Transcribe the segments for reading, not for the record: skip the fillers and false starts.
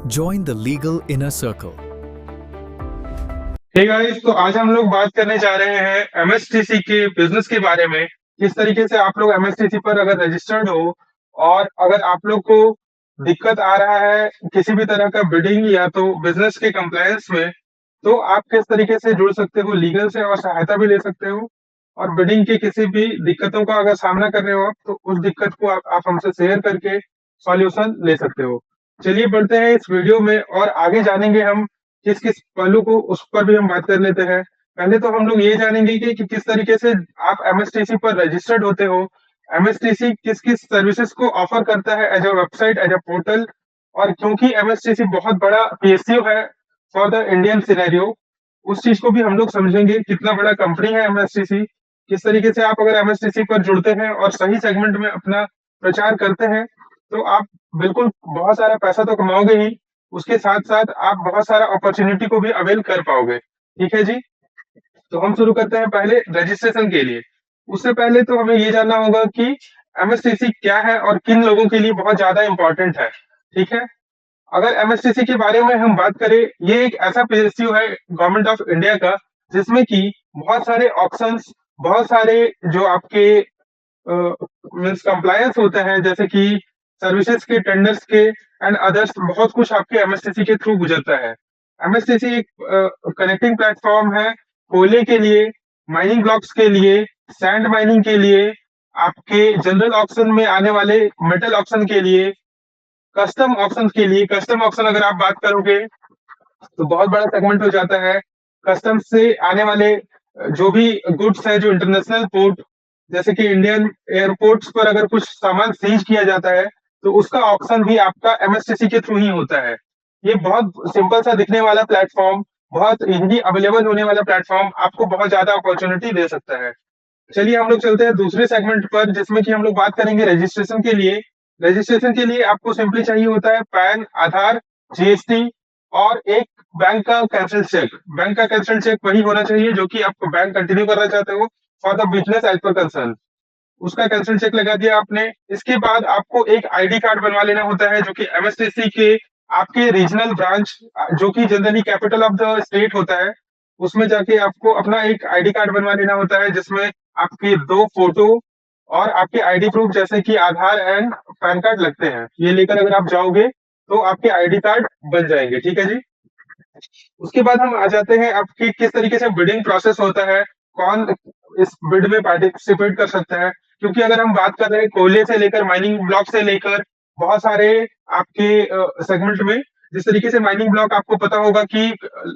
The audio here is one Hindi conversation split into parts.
Join the legal inner circle. Hey guys, तो आज हम लोग बात करने जा रहे हैं एमएसटीसी के बिजनेस के बारे में। किस तरीके से आप लोग एमएसटीसी पर अगर रजिस्टर्ड हो और अगर आप लोग को दिक्कत आ रहा है किसी भी तरह का बिडिंग या तो बिजनेस के कंप्लायंस में, तो आप किस तरीके से जुड़ सकते हो लीगल से और सहायता भी ले सकते हो। और बिडिंग की किसी भी दिक्कतों का अगर सामना कर रहे हो आप, तो उस दिक्कत को आप हमसे शेयर करके सॉल्यूशन ले सकते हो। चलिए बढ़ते हैं इस वीडियो में और आगे जानेंगे हम किस किस पहलू को, उस पर भी हम बात कर लेते हैं। पहले तो हम लोग ये जानेंगे कि किस तरीके से आप एमएसटीसी पर रजिस्टर्ड होते हो। एमएसटीसी किस किस सर्विसेज को ऑफर करता है as a website, as a portal. और क्योंकि एमएसटीसी बहुत बड़ा पीएसयू है फॉर द इंडियन सिनेरियो, उस चीज को भी हम लोग समझेंगे कितना बड़ा कंपनी है एमएसटीसी। किस तरीके से आप अगर एमएसटीसी पर जुड़ते हैं और सही सेगमेंट में अपना प्रचार करते हैं, तो आप बिल्कुल बहुत सारा पैसा तो कमाओगे ही, उसके साथ-साथ आप बहुत सारा अपॉर्च्युनिटी को भी अवेल कर पाओगे। ठीक है जी? तो हम शुरू करते हैं पहले रजिस्ट्रेशन के लिए। उससे पहले तो हमें ये जानना होगा कि एमएसटीसी क्या है और किन लोगों के लिए बहुत ज़्यादा इम्पोर्टेंट है। ठीक है? अगर एमएसटीसी के बारे में हम बात करें, ये एक ऐसा पीएसयू है गवर्नमेंट ऑफ इंडिया का, जिसमें कि बहुत सारे ऑप्शंस, बहुत सारे जो आपके मीन्स कंप्लायंस होते हैं, जैसे कि सर्विसेज के, टेंडर्स के एंड अदर्स, बहुत कुछ आपके एमएसटीसी के थ्रू गुजरता है। एमएसटीसी एक कनेक्टिंग प्लेटफॉर्म है कोयले के लिए, माइनिंग ब्लॉक्स के लिए, सैंड माइनिंग के लिए, आपके जनरल ऑक्शन में आने वाले मेटल ऑक्शन के लिए, कस्टम ऑक्शन के लिए। कस्टम ऑक्शन अगर आप बात करोगे तो बहुत बड़ा सेगमेंट हो जाता है। कस्टम से आने वाले जो भी गुड्स है, जो इंटरनेशनल पोर्ट, जैसे कि इंडियन एयरपोर्ट्स पर अगर कुछ सामान सीज किया जाता है, तो उसका ऑक्शन भी आपका एमएसटीसी के थ्रू ही होता है। ये बहुत सिंपल सा दिखने वाला प्लेटफॉर्म, बहुत इजीली अवेलेबल होने वाला प्लेटफॉर्म आपको बहुत ज्यादा अपॉर्चुनिटी दे सकता है। चलिए हम लोग चलते हैं दूसरे सेगमेंट पर, जिसमें कि हम लोग बात करेंगे रजिस्ट्रेशन के लिए। रजिस्ट्रेशन के लिए आपको सिंपली चाहिए होता है पैन, आधार, जीएसटी और एक बैंक का कैंसिल चेक। बैंक का कैंसिल चेक वही होना चाहिए जो कि आप बैंक कंटिन्यू करना चाहते हो for the business as per concern. उसका कैंसिल चेक लगा दिया आपने। इसके बाद आपको एक आईडी कार्ड बनवा लेना होता है, जो कि एमएसटीसी के आपके रीजनल ब्रांच, जो कि generally capital of the state होता है, उसमें जाके आपको अपना एक आईडी कार्ड बनवा लेना होता है, जिसमें आपकी दो फोटो और आपके आईडी प्रूफ जैसे कि आधार एंड पैन कार्ड लगते हैं। ये लेकर अगर आप जाओगे तो आपके आईडी कार्ड बन जाएंगे। ठीक है जी? उसके बाद हम आ जाते हैं आपकी किस तरीके से बिडिंग प्रोसेस होता है, कौन इस बिड में पार्टिसिपेट कर सकता है। क्योंकि अगर हम बात कर रहे हैं कोयले से लेकर, माइनिंग ब्लॉक से लेकर, बहुत सारे आपके सेगमेंट में, जिस तरीके से माइनिंग ब्लॉक आपको पता होगा कि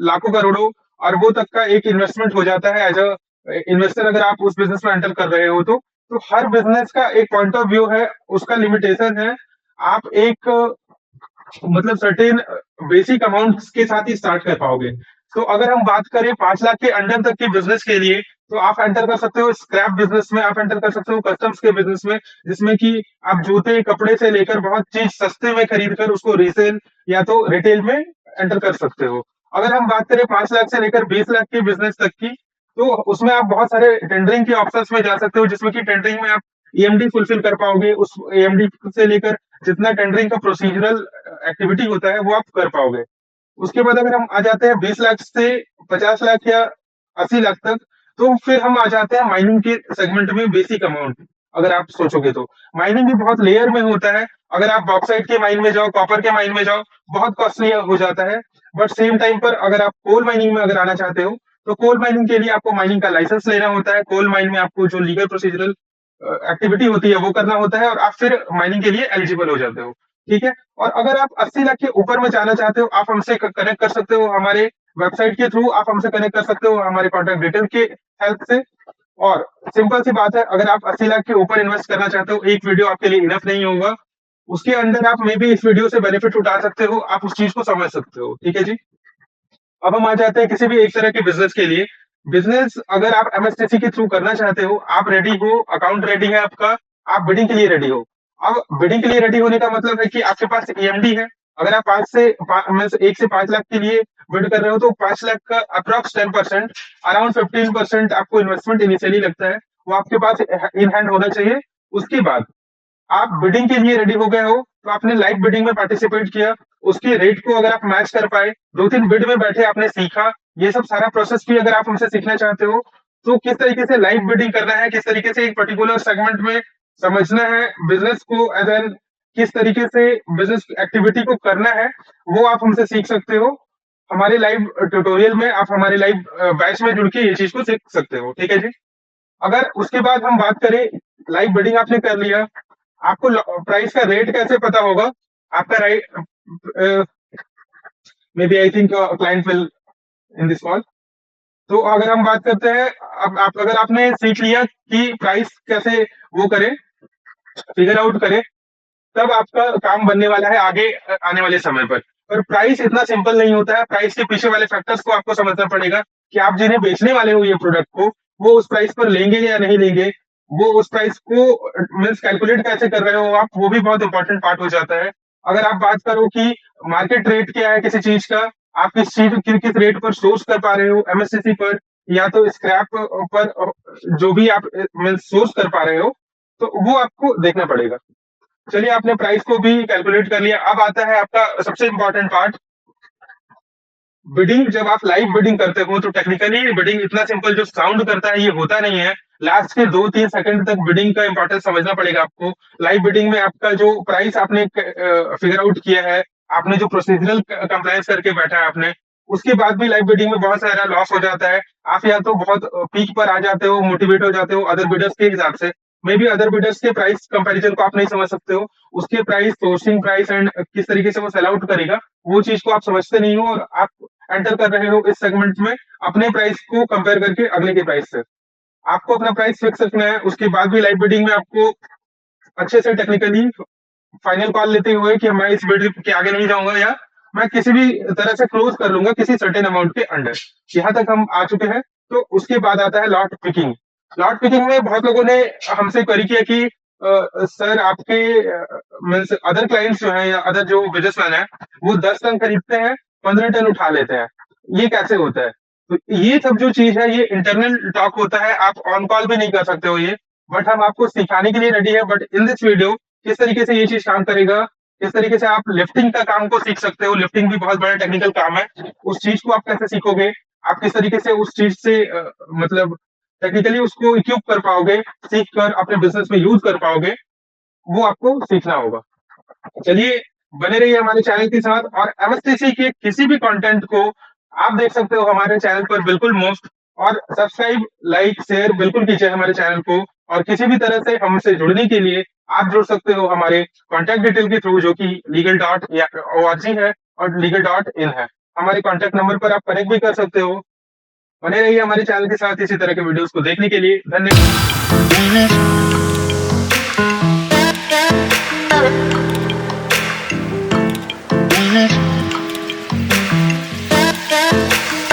लाखों करोड़ों अरबों तक का एक इन्वेस्टमेंट हो जाता है एज अ इन्वेस्टर, अगर आप उस बिजनेस में एंटर कर रहे हो तो हर बिजनेस का एक पॉइंट ऑफ व्यू है, उसका लिमिटेशन है। आप एक मतलब सर्टेन बेसिक अमाउंट के साथ ही स्टार्ट कर पाओगे। तो अगर हम बात करें 5 लाख के अंडर तक के बिजनेस के लिए, तो आप एंटर कर सकते हो स्क्रैप बिजनेस में, आप एंटर कर सकते हो कस्टम्स के बिजनेस में, जिसमें कि आप जूते कपड़े से लेकर बहुत चीज सस्ते में खरीद कर उसको रीसेल या तो रिटेल में एंटर कर सकते हो। अगर हम बात करें 5 लाख से लेकर 20 लाख के बिजनेस तक की, तो उसमें आप बहुत सारे टेंडरिंग के ऑप्शंस में जा सकते हो, जिसमें कि टेंडरिंग में आप ईएमडी फुलफिल कर पाओगे। उस ईएमडी से लेकर जितना टेंडरिंग का प्रोसीजरल एक्टिविटी होता है वो आप कर पाओगे। उसके बाद अगर हम आ जाते हैं 20 लाख से 50 लाख या 80 लाख तक, तो फिर हम आ जाते हैं माइनिंग के सेगमेंट में। बेसिक अमाउंट अगर आप सोचोगे तो माइनिंग भी बहुत लेयर में होता है। अगर आप बॉक्साइट के माइन में जाओ, कॉपर के माइन में जाओ, बहुत कॉस्टली हो जाता है। बट सेम टाइम पर अगर आप कोल माइनिंग में अगर आना चाहते हो, तो कोल माइनिंग के लिए आपको माइनिंग का लाइसेंस लेना होता है। कोल माइन में आपको जो लीगल प्रोसीजरल एक्टिविटी होती है वो करना होता है, और आप फिर माइनिंग के लिए एलिजिबल हो जाते हो। ठीक है? और अगर आप 80 लाख के ऊपर में जाना चाहते हो, आप हमसे कनेक्ट कर सकते हो हमारे वेबसाइट के थ्रू, आप हमसे कनेक्ट कर सकते हो हमारे कॉन्टेक्ट डिटेल के हेल्प से। और सिंपल सी बात है, अगर आप 80 लाख के ऊपर इन्वेस्ट करना चाहते हो, एक वीडियो आपके लिए इनफ नहीं होगा। उसके अंदर आप मे बी इस वीडियो से बेनिफिट उठा सकते हो, आप उस चीज को समझ सकते हो। ठीक है जी? अब हम आ जाते हैं किसी भी एक तरह के बिजनेस के लिए। बिजनेस अगर आप एमएसटीसी के थ्रू करना चाहते हो, आप रेडी हो, अकाउंट रेडी है आपका, आप बिडिंग के लिए रेडी हो। अब बिडिंग के लिए रेडी होने का मतलब है कि आपके पास ईएमडी है। अगर आप 1 से 5 लाख के लिए बिड कर रहे हो, तो 5 लाख का अप्रॉक्स 10%, अराउंड 15% आपको इन्वेस्टमेंट इनिशियली लगता है, वो आपके पास इन हैंड होना चाहिए। उसके बाद आप बिडिंग के लिए रेडी हो गए हो, तो आपने लाइव बिडिंग में पार्टिसिपेट किया, उसके रेट को अगर आप मैच कर पाए, 2-3 बिड में बैठे आपने सीखा, ये सब सारा प्रोसेस भी अगर आप हमसे सीखना चाहते हो, तो किस तरीके से लाइव बिडिंग करना है, किस तरीके से एक पर्टिकुलर सेगमेंट में समझना है, बिज़नेस को एज़ एन किस तरीके से बिज़नेस एक्टिविटी को करना है, वो आप हमसे सीख सकते हो। हमारे लाइव ट्यूटोरियल में आप हमारे लाइव बैच में जुड़ के ये चीज़ को सीख सकते हो, ठीक है जी? अगर उसके बाद हम बात करें, लाइव बिडिंग आपने कर लिया, आपको प्राइस का रेट कैसे पता होगा? आपका right, maybe I think client will in this call. तो अगर हम बात करते हैं, अब आप अगर आपने सीख लिया कि प्राइस कैसे वो करें, फिगर आउट करें, तब आपका काम बनने वाला है आगे आने वाले समय पर। पर प्राइस इतना सिंपल नहीं होता है, प्राइस के पीछे वाले फैक्टर्स को आपको समझना पड़ेगा कि आप जिन्हें बेचने वाले हो ये प्रोडक्ट को, वो उस प्राइस पर लेंगे या नहीं लेंगे, वो उस प्राइस को मीन्स कैलकुलेट कैसे कर रहे हो आप, वो भी बहुत इंपॉर्टेंट पार्ट हो जाता है। अगर आप बात करो कि मार्केट रेट क्या है किसी चीज का, आप किस रेट पर सोर्स कर पा रहे हो, एमएससीसी पर या तो स्क्रैप पर, जो भी आप मीन्स सोर्स कर पा रहे हो, तो वो आपको देखना पड़ेगा। चलिए, आपने प्राइस को भी कैलकुलेट कर लिया। अब आता है आपका सबसे इम्पोर्टेंट पार्ट, बिडिंग। जब आप लाइव बिडिंग करते हो तो टेक्निकली बिडिंग इतना सिंपल जो साउंड करता है ये होता नहीं है। लास्ट के 2-3 सेकंड तक बिडिंग का इंपॉर्टेंस समझना पड़ेगा आपको। लाइव बिडिंग में आपका जो प्राइस आपने फिगर आउट किया है, आपने जो प्रोसीजरल कंप्लायंस करके बैठा है आपने, उसके बाद भी लाइव बिडिंग में बहुत सारा लॉस हो जाता है। आप या तो बहुत पीक पर आ जाते हो, मोटिवेट हो जाते हो अदर बिडर्स के हिसाब से, मे बी अदर बिडर्स के प्राइस कंपैरिजन को आप नहीं समझ सकते हो, उसके प्राइस, सोर्सिंग प्राइस एंड किस तरीके से वो सेल आउट करेगा, वो चीज को आप समझते नहीं हो और आप एंटर कर रहे हो इस सेगमेंट में अपने प्राइस को कंपेयर करके अगले के प्राइस से। आपको अपना प्राइस फिक्स रखना है। उसके बाद भी लाइव बिडिंग में आपको अच्छे से टेक्निकली फाइनल कॉल लेते हुए कि मैं इस बिड के आगे नहीं जाऊंगा या मैं किसी भी तरह से क्लोज कर लूंगा किसी सर्टेन अमाउंट के अंडर। यहाँ तक हम आ चुके हैं। तो उसके बाद आता है लॉट पिकिंग। लॉट पिकिंग में बहुत लोगों ने हमसे क्वेरी किया कि सर आपके मीन्स अदर क्लाइंट्स जो है या अदर जो बिजनेसमैन है, वो 10 टन खरीदते हैं, 15 टन उठा लेते हैं, ये कैसे होता है? तो ये सब जो चीज है ये इंटरनल टॉक होता है, आप ऑन कॉल भी नहीं कर सकते हो ये, बट हम आपको सिखाने के लिए रेडी है। बट इन दिस वीडियो किस तरीके से ये चीज काम करेगा, किस तरीके से आप लिफ्टिंग का काम को सीख सकते हो, लिफ्टिंग भी बहुत बड़ा टेक्निकल काम है, उस चीज को आप कैसे सीखोगे, आप किस तरीके से उस चीज से मतलब टेक्निकली उसको इक्विप कर पाओगे, सीख कर अपने बिजनेस में यूज कर पाओगे, वो आपको सीखना होगा। चलिए, बने रहिए हमारे चैनल के साथ और एमएसटीसी के किसी भी कंटेंट को आप देख सकते हो हमारे चैनल पर बिल्कुल मुफ्त। और सब्सक्राइब, लाइक, शेयर बिल्कुल कीजिए हमारे चैनल को। और किसी भी तरह से हमसे जुड़ने के लिए आप जुड़ सकते हो हमारे कॉन्टैक्ट डिटेल के थ्रू, जो कि legal.org है और legal.in है। हमारे कॉन्टैक्ट नंबर पर आप कनेक्ट भी कर सकते हो। बने रहिए हमारे चैनल के साथ इसी तरह के वीडियोस को देखने के लिए। धन्यवाद।